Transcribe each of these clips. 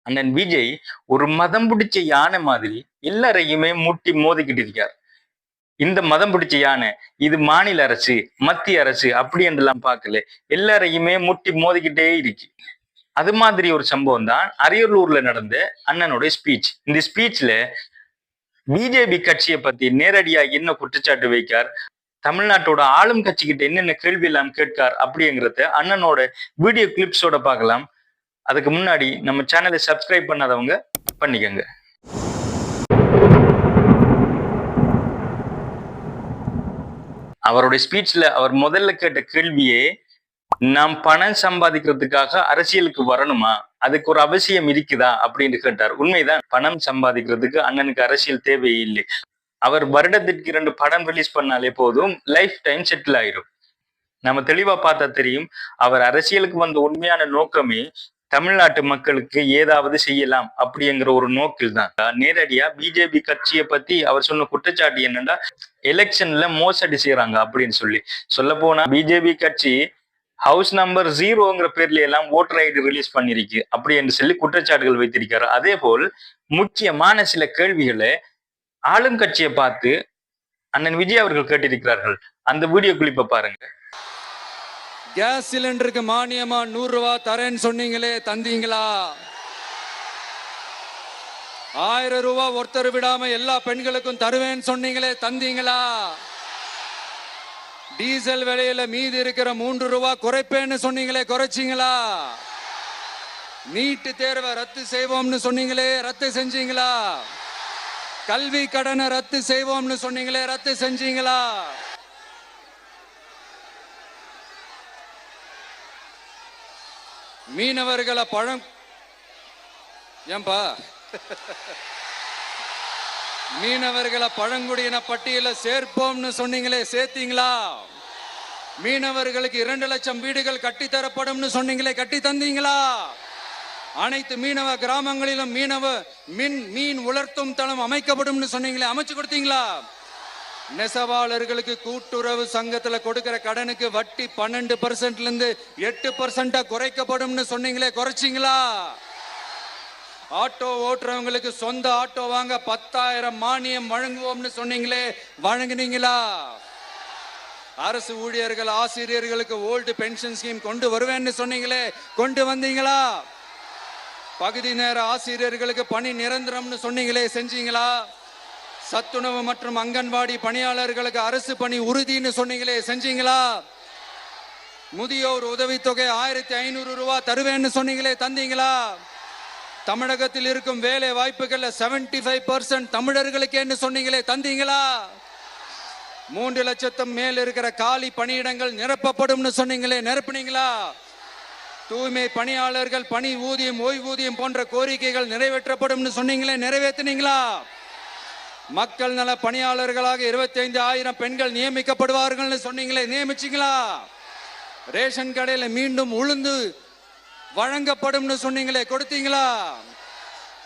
அண்ணன் விஜய் ஒரு மதம் பிடிச்ச யானை மாதிரி எல்லாரையுமே முட்டி மோதிக்கிட்டு இருக்கார். இந்த மதம் பிடிச்ச யானை இது மாநில அரசு மத்திய அரசு அப்படி என்றெல்லாம் பார்க்கல, எல்லாரையுமே முட்டி மோதிக்கிட்டே இருக்கு. அது மாதிரி ஒரு சம்பவம் தான் அரியலூர்ல நடந்த அண்ணனுடைய ஸ்பீச். இந்த ஸ்பீச்ல பிஜேபி கட்சியை பத்தி நேரடியா என்ன குற்றச்சாட்டு வைக்கார், தமிழ்நாட்டோட ஆளும் கட்சிக்கிட்ட என்னென்ன கேள்வி எல்லாம் கேட்கார் அப்படிங்கிறத அண்ணனோட வீடியோ கிளிப்ஸோட பார்க்கலாம். அதுக்கு முன்னாடி நம்ம சேனலை சப்ஸ்கிரைப் பண்ணாதவங்க பண்ணிக்கங்க. அவருடைய ஸ்பீச்ல அவர் முதல்ல கேட்ட கேள்வியே, நாம் பணம் சம்பாதிக்கிறதுக்காக அரசியலுக்கு வரணுமா, அதுக்கு ஒரு அவசியம் இருக்குதா அப்படின்னு கேட்டார். உண்மைதான், பணம் சம்பாதிக்கிறதுக்கு அண்ணனுக்கு அரசியல் தேவையில்லை. அவர் வருடத்திற்கு 2 படம் ரிலீஸ் பண்ணாலே போதும், லைஃப் டைம் செட்டில் ஆயிரும். நம்ம தெளிவா பார்த்தா தெரியும், அவர் அரசியலுக்கு வந்த உண்மையான நோக்கமே தமிழ்நாட்டு மக்களுக்கு ஏதாவது செய்யலாம் அப்படிங்கிற ஒரு நோக்கில் தான். நேரடியா பிஜேபி கட்சியை பத்தி அவர் சொன்ன குற்றச்சாட்டு என்னன்னா, எலெக்ஷன்ல மோசடி செய்யறாங்க அப்படின்னு சொல்ல போனா பிஜேபி கட்சி ஹவுஸ் நம்பர் 0ங்கிற பேர்ல எல்லாம் ஓட்டர் ஐடி ரிலீஸ் பண்ணிருக்கு அப்படி என்று சொல்லி குற்றச்சாட்டுகள் வைத்திருக்காரு. அதே போல் முக்கியமான சில கேள்விகளை ஆளும் கட்சியை பார்த்து அண்ணன் விஜய் அவர்கள் கேட்டிருக்கிறார்கள். அந்த வீடியோ கிளிப்பை பாருங்க. கேஸ் சிலிண்டருக்கு மானியமா 100 ரூபாய் தரேன்னு சொன்னீங்களே, தந்தீங்களா? 1000 ரூபாய் ஒருத்தர் விடாம எல்லா பெண்களுக்கும் தருவேன்னு சொன்னீங்களே, தந்தீங்களா? டீசல் விலையில மீதி இருக்கிற 3 ரூபாய் குறைப்பேன்னு சொன்னீங்களே, குறைச்சிங்களா? நீட்டு தேர்வை ரத்து செய்வோம்னு சொன்னீங்களே, ரத்து செஞ்சீங்களா? கல்வி கடனை ரத்து செய்வோம்னு சொன்னீங்களே, ரத்து செஞ்சீங்களா? மீனவர்களை மீனவர்களை பழங்குடியின பட்டியல சேர்ப்போம்னு சொன்னீங்களே, சேர்த்தீங்களா? மீனவர்களுக்கு 2 லட்சம் வீடுகள் கட்டித்தரப்படும் சொன்னீங்களே, கட்டி தந்தீங்களா? அனைத்து மீனவ கிராமங்களிலும் மீன் உலர்த்தும் தளம் அமைக்கப்படும் சொன்னீங்களே, அமைச்சு கொடுத்தீங்களா? நெசவாளர்களுக்கு கூட்டுறவு சங்கத்துல கொடுக்கிற கடனுக்கு வட்டி 12% 8% குறைக்கப்படும் சொன்னீங்களே, குறைச்சிங்களா? ஆட்டோ ஓட்டுறவங்களுக்கு சொந்த ஆட்டோ வாங்க 10,000 மானியம் வழங்குவோம்னு சொன்னீங்களே, வழங்குனீங்களா? அரசு ஊழியர்கள் ஆசிரியர்களுக்கு ஓல்டு பென்ஷன் ஸ்கீம் கொண்டு வருவேன்னு சொன்னீங்களே, கொண்டு வந்தீங்களா? பகுதி நேர ஆசிரியர்களுக்கு பணி நிரந்தரம்னு சொன்னீங்களே, செஞ்சீங்களா? சத்துணவு மற்றும் அங்கன்வாடி பணியாளர்களுக்கு அரசு பணி உறுதின்னு சொன்னீங்களே, செஞ்சீங்களா? முதியோர் உதவித்தொகை 1500 ரூபாய் தருவேன்னு சொன்னீங்களே, தந்தீங்களா? தமிழகத்தில் இருக்கும் வேலை வாய்ப்புகள்ல 75% தமிழர்களுக்கு சொன்னீங்களே, தந்தீங்களா? 3 லட்சத்தும் மேல் இருக்கிற காலி பணியிடங்கள் நிரப்பப்படும் சொன்னீங்களே, நிரப்புனீங்களா? தூய்மை பணியாளர்கள் பணி ஊதியம் ஓய்வூதியம் போன்ற கோரிக்கைகள் நிறைவேற்றப்படும் சொன்னீங்களே, நிறைவேற்றினீங்களா? மக்கள் நல பணியாளர்களாக 25,000 பெண்கள் நியமிக்கப்படுவார்கள் சொன்னீங்களே, நியமிச்சீங்களா? ரேஷன் கடையில மீண்டும் உளுந்து வழங்கப்படும் சொன்னீங்களே, கொடுத்தீங்களா?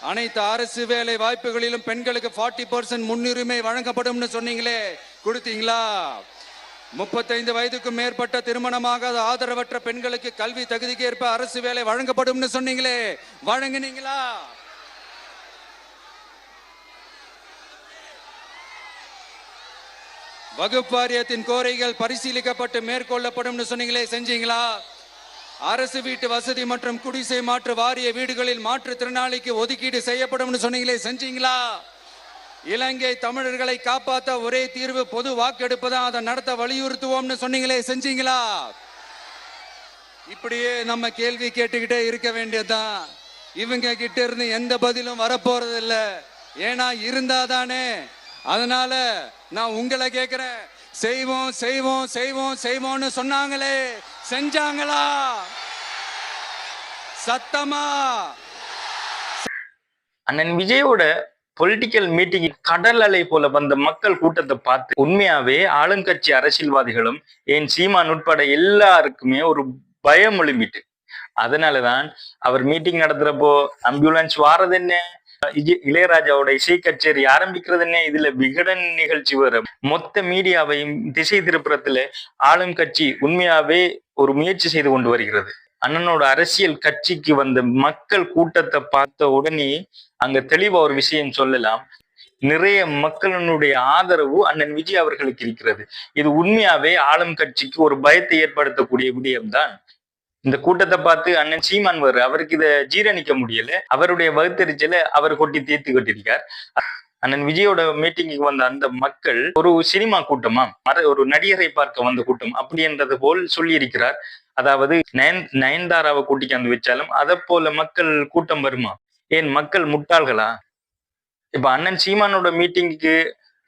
அனைத்து அரசு வேலை வாய்ப்புகளிலும் பெண்களுக்கு 40% முன்னுரிமை வழங்கப்படும் சொன்னீங்களே, கொடுத்தீங்களா? 35 வயதுக்கும் மேற்பட்ட திருமணமாகாத ஆதரவற்ற பெண்களுக்கு கல்வி தகுதிக்கு ஏற்ப அரசு வேலை வழங்கப்படும் சொன்னீங்களே, வழங்கினீங்களா? வகுப்பு வாரியத்தின் கோரிக்கைகள் பரிசீலிக்கப்பட்டு மேற்கொள்ளப்படும் சொன்னீங்களே, செஞ்சீங்களா? அரசு வீட்டு வசதி மற்றும் குடிசை மாற்று வாரிய வீடுகளில் மாற்றுத்திறனாளிக்கு ஒதுக்கீடு செய்யப்படும் சொன்னீங்களே, செஞ்சீங்களா? இலங்கை தமிழர்களை காப்பாற்ற ஒரே தீர்வு பொது வாக்கெடுப்பு தான், அதை நடத்த வலியுறுத்துவோம்னு சொன்னீங்களே, செஞ்சீங்களா? இப்படியே நம்ம கேள்வி கேட்டுக்கிட்டே இருக்க வேண்டியதுதான். இவங்க கிட்ட இருந்து எந்த பதிலும் வரப்போறது இல்ல. ஏன்னா இருந்தாதானே. அதனால நான் உங்களை கேட்கிறேன், செய்வோம் செய்வோம் செய்வோம் செய்வோம்னு சொன்னாங்களே, செஞ்சாங்களா? சத்தமா? அண்ணன் விஜயோட பொலிட்டிக்கல் மீட்டிங் கடல் அலை போல வந்த மக்கள் கூட்டத்தை பார்த்து உண்மையாவே ஆளுங்கட்சி அரசியல்வாதிகளும் ஏன் சீமான் உட்பட எல்லாருக்குமே ஒரு பயம் எழும்பிட்டு. அதனாலதான் அவர் மீட்டிங் நடத்துறப்போ ஆம்புலன்ஸ் வாரது என்ன, இளையராஜாவோட இசை கச்சேரி ஆரம்பிக்கிறது என்ன, இதுல விகடன் நிகழ்ச்சி வர மொத்த மீடியாவையும் திசை திருப்புறத்துல ஆளும் கட்சி உண்மையாவே ஒரு முயற்சி செய்து கொண்டு வருகிறது. அண்ணனோட அரசியல் கட்சிக்கு வந்த மக்கள் கூட்டத்தை பார்த்த உடனே அங்க தெளிவா ஒரு விஷயம் சொல்லலாம். நிறைய மக்களினுடைய ஆதரவு அண்ணன் விஜய் அவர்களுக்கு இருக்கிறது. இது உண்மையாவே ஆளும் கட்சிக்கு ஒரு பயத்தை ஏற்படுத்தக்கூடிய விடயம்தான். இந்த கூட்டத்தை பார்த்து அண்ணன் சீமான் அவருக்கு இதை ஜீரணிக்க முடியல. அவருடைய வகுத்தறிச்சல அவர் கொட்டி தீர்த்து கொண்டிருக்கார். அண்ணன் விஜயோட மீட்டிங்குக்கு வந்த அந்த மக்கள் ஒரு சினிமா கூட்டமா, ஒரு நடிகரை பார்க்க வந்த கூட்டம் அப்படின்றது போல் சொல்லி இருக்கிறார். அதாவது நயன்தாராவை கூட்டிக்காந்து வச்சாலும் அதை போல மக்கள் கூட்டம் வருமா? ஏன் மக்கள் முட்டாள்களா? இப்ப அண்ணன் சீமானோட மீட்டிங்குக்கு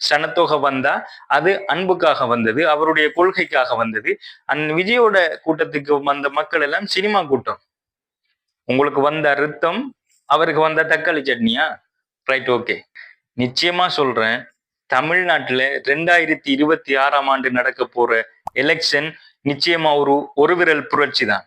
சனத்தொகை வந்தா அது அன்புக்காக வந்தது, அவருடைய கொள்கைக்காக வந்தது. அண்ணன் விஜயோட கூட்டத்துக்கு வந்த மக்கள் எல்லாம் சினிமா கூட்டம். உங்களுக்கு வந்த அர்த்தம், அவருக்கு வந்த தக்காளி சட்னியா? Right, okay. நிச்சயமா சொல்றேன், தமிழ்நாட்டுல 2026 நடக்க போற எலெக்ஷன் நிச்சயமா ஒரு விரல் புரட்சி தான்.